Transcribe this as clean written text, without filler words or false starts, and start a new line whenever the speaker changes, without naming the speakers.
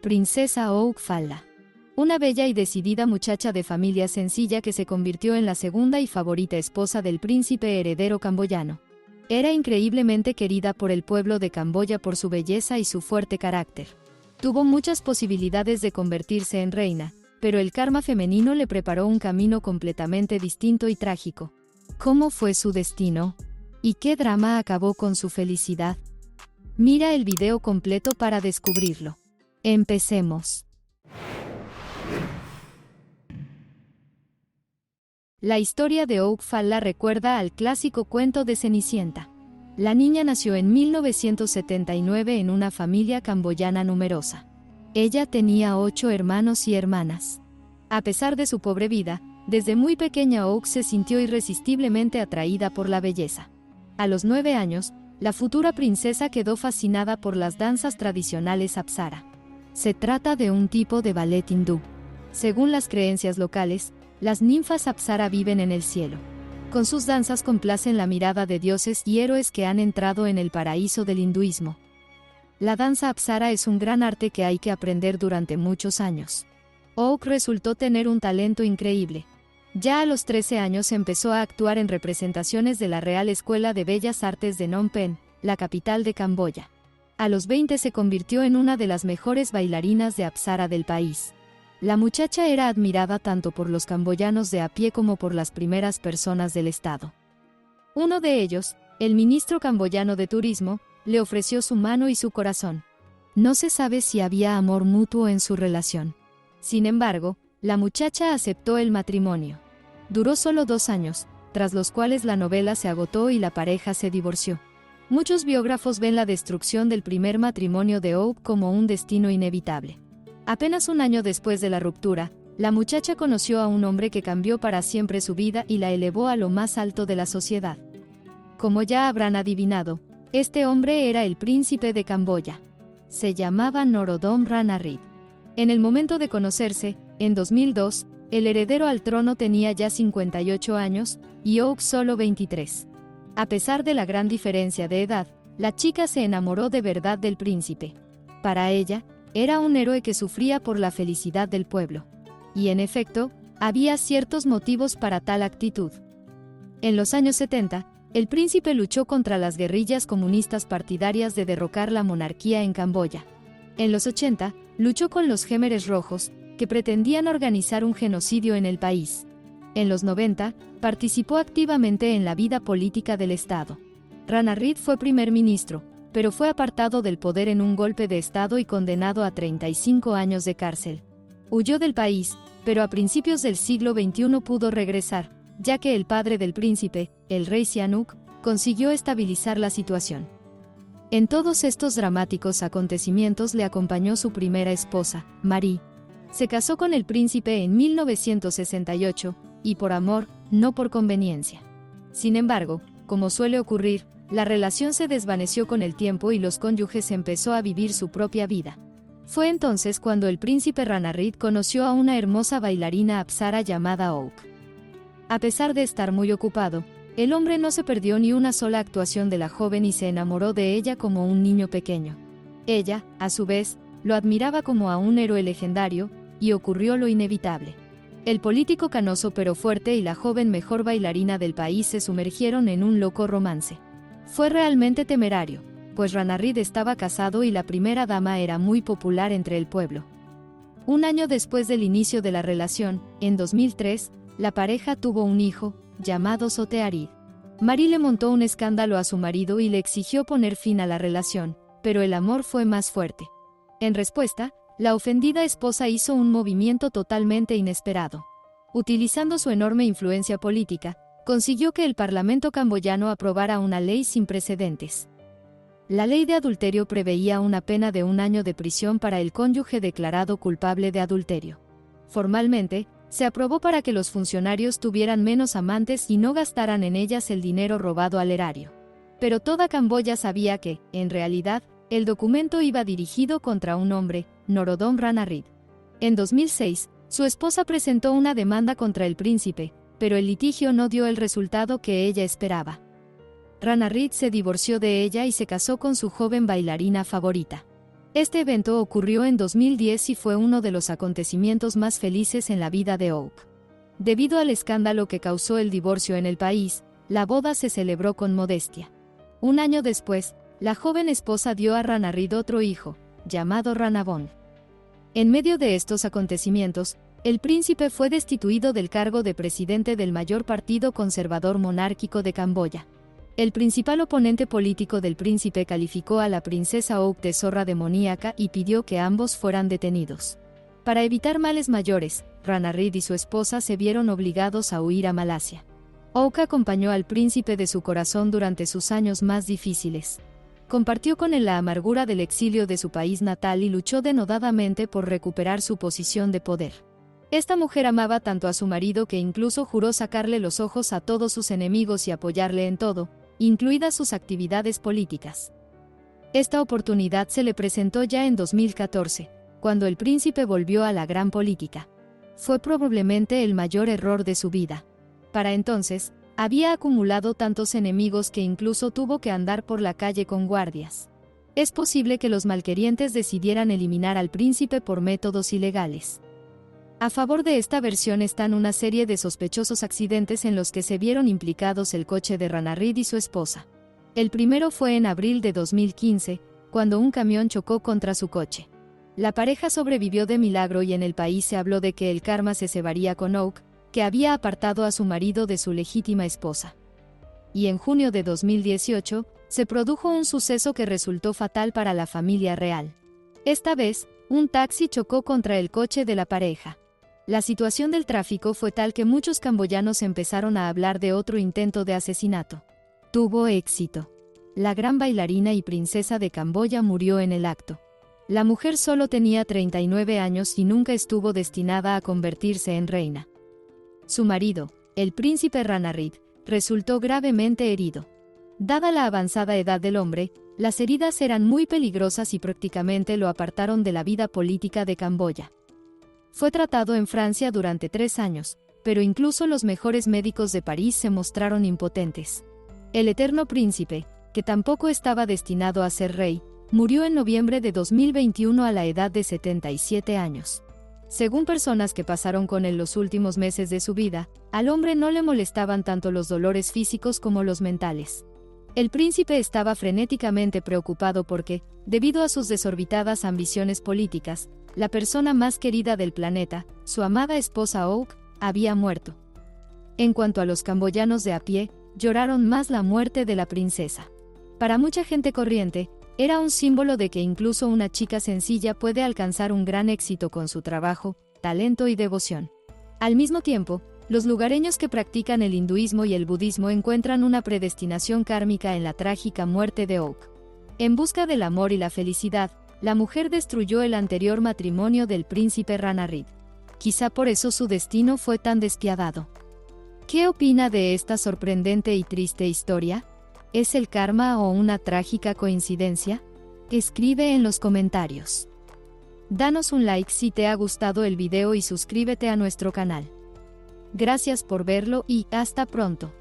Princesa Ouk Falla. Una bella y decidida muchacha de familia sencilla que se convirtió en la segunda y favorita esposa del príncipe heredero camboyano. Era increíblemente querida por el pueblo de Camboya por su belleza y su fuerte carácter. Tuvo muchas posibilidades de convertirse en reina, pero el karma femenino le preparó un camino completamente distinto y trágico. ¿Cómo fue su destino? ¿Y qué drama acabó con su felicidad? Mira el video completo para descubrirlo. Empecemos. La historia de Ouk Falla recuerda al clásico cuento de Cenicienta. La niña nació en 1979 en una familia camboyana numerosa. Ella tenía 8 hermanos y hermanas. A pesar de su pobre vida, desde muy pequeña Ouk se sintió irresistiblemente atraída por la belleza. A los 9 años, la futura princesa quedó fascinada por las danzas tradicionales Apsara. Se trata de un tipo de ballet hindú. Según las creencias locales, las ninfas Apsara viven en el cielo. Con sus danzas complacen la mirada de dioses y héroes que han entrado en el paraíso del hinduismo. La danza Apsara es un gran arte que hay que aprender durante muchos años. Ouk resultó tener un talento increíble. Ya a los 13 años empezó a actuar en representaciones de la Real Escuela de Bellas Artes de Phnom Penh, la capital de Camboya. A los 20 se convirtió en una de las mejores bailarinas de Apsara del país. La muchacha era admirada tanto por los camboyanos de a pie como por las primeras personas del estado. Uno de ellos, el ministro camboyano de Turismo, le ofreció su mano y su corazón. No se sabe si había amor mutuo en su relación. Sin embargo, la muchacha aceptó el matrimonio. Duró solo 2 años, tras los cuales la novela se agotó y la pareja se divorció. Muchos biógrafos ven la destrucción del primer matrimonio de Ouk como un destino inevitable. Apenas un año después de la ruptura, la muchacha conoció a un hombre que cambió para siempre su vida y la elevó a lo más alto de la sociedad. Como ya habrán adivinado, este hombre era el príncipe de Camboya. Se llamaba Norodom Ranariddh. En el momento de conocerse, en 2002, el heredero al trono tenía ya 58 años, y Ouk solo 23. A pesar de la gran diferencia de edad, la chica se enamoró de verdad del príncipe. Para ella, era un héroe que sufría por la felicidad del pueblo. Y en efecto, había ciertos motivos para tal actitud. En los años 70, el príncipe luchó contra las guerrillas comunistas partidarias de derrocar la monarquía en Camboya. En los 80, luchó con los Khmeres Rojos, que pretendían organizar un genocidio en el país. En los 90, participó activamente en la vida política del Estado. Ranariddh fue primer ministro, pero fue apartado del poder en un golpe de Estado y condenado a 35 años de cárcel. Huyó del país, pero a principios del siglo XXI pudo regresar, ya que el padre del príncipe, el rey Sihanouk, consiguió estabilizar la situación. En todos estos dramáticos acontecimientos le acompañó su primera esposa, Marie. Se casó con el príncipe en 1968, y por amor, no por conveniencia. Sin embargo, como suele ocurrir, la relación se desvaneció con el tiempo y los cónyuges empezó a vivir su propia vida. Fue entonces cuando el príncipe Ranariddh conoció a una hermosa bailarina Apsara llamada Ouk. A pesar de estar muy ocupado, el hombre no se perdió ni una sola actuación de la joven y se enamoró de ella como un niño pequeño. Ella, a su vez, lo admiraba como a un héroe legendario, y ocurrió lo inevitable. El político canoso pero fuerte y la joven mejor bailarina del país se sumergieron en un loco romance. Fue realmente temerario, pues Ranariddh estaba casado y la primera dama era muy popular entre el pueblo. Un año después del inicio de la relación, en 2003, la pareja tuvo un hijo, llamado Sotearidh. Marie le montó un escándalo a su marido y le exigió poner fin a la relación, pero el amor fue más fuerte. En respuesta, la ofendida esposa hizo un movimiento totalmente inesperado. Utilizando su enorme influencia política, consiguió que el Parlamento camboyano aprobara una ley sin precedentes. La ley de adulterio preveía una pena de 1 año de prisión para el cónyuge declarado culpable de adulterio. Formalmente, se aprobó para que los funcionarios tuvieran menos amantes y no gastaran en ellas el dinero robado al erario. Pero toda Camboya sabía que, en realidad, el documento iba dirigido contra un hombre, Norodom Ranariddh. En 2006, su esposa presentó una demanda contra el príncipe, pero el litigio no dio el resultado que ella esperaba. Ranariddh se divorció de ella y se casó con su joven bailarina favorita. Este evento ocurrió en 2010 y fue uno de los acontecimientos más felices en la vida de Oak. Debido al escándalo que causó el divorcio en el país, la boda se celebró con modestia. Un año después, la joven esposa dio a Ranarridh otro hijo, llamado Ranabón. En medio de estos acontecimientos, el príncipe fue destituido del cargo de presidente del mayor partido conservador monárquico de Camboya. El principal oponente político del príncipe calificó a la princesa Oak de zorra demoníaca y pidió que ambos fueran detenidos. Para evitar males mayores, Ranarridh y su esposa se vieron obligados a huir a Malasia. Oak acompañó al príncipe de su corazón durante sus años más difíciles. Compartió con él la amargura del exilio de su país natal y luchó denodadamente por recuperar su posición de poder. Esta mujer amaba tanto a su marido que incluso juró sacarle los ojos a todos sus enemigos y apoyarle en todo, incluidas sus actividades políticas. Esta oportunidad se le presentó ya en 2014, cuando el príncipe volvió a la gran política. Fue probablemente el mayor error de su vida. Para entonces, había acumulado tantos enemigos que incluso tuvo que andar por la calle con guardias. Es posible que los malquerientes decidieran eliminar al príncipe por métodos ilegales. A favor de esta versión están una serie de sospechosos accidentes en los que se vieron implicados el coche de Ranarridh y su esposa. El primero fue en abril de 2015, cuando un camión chocó contra su coche. La pareja sobrevivió de milagro y en el país se habló de que el karma se cebaría con Oak, que había apartado a su marido de su legítima esposa. Y en junio de 2018, se produjo un suceso que resultó fatal para la familia real. Esta vez, un taxi chocó contra el coche de la pareja. La situación del tráfico fue tal que muchos camboyanos empezaron a hablar de otro intento de asesinato. Tuvo éxito. La gran bailarina y princesa de Camboya murió en el acto. La mujer solo tenía 39 años y nunca estuvo destinada a convertirse en reina. Su marido, el príncipe Ranarridh, resultó gravemente herido. Dada la avanzada edad del hombre, las heridas eran muy peligrosas y prácticamente lo apartaron de la vida política de Camboya. Fue tratado en Francia durante 3 años, pero incluso los mejores médicos de París se mostraron impotentes. El eterno príncipe, que tampoco estaba destinado a ser rey, murió en noviembre de 2021 a la edad de 77 años. Según personas que pasaron con él los últimos meses de su vida, al hombre no le molestaban tanto los dolores físicos como los mentales. El príncipe estaba frenéticamente preocupado porque, debido a sus desorbitadas ambiciones políticas, la persona más querida del planeta, su amada esposa Oak, había muerto. En cuanto a los camboyanos de a pie, lloraron más la muerte de la princesa. Para mucha gente corriente, era un símbolo de que incluso una chica sencilla puede alcanzar un gran éxito con su trabajo, talento y devoción. Al mismo tiempo, los lugareños que practican el hinduismo y el budismo encuentran una predestinación kármica en la trágica muerte de Oak. En busca del amor y la felicidad, la mujer destruyó el anterior matrimonio del príncipe Ranarridh. Quizá por eso su destino fue tan despiadado. ¿Qué opina de esta sorprendente y triste historia? ¿Es el karma o una trágica coincidencia? Escribe en los comentarios. Danos un like si te ha gustado el video y suscríbete a nuestro canal. Gracias por verlo y hasta pronto.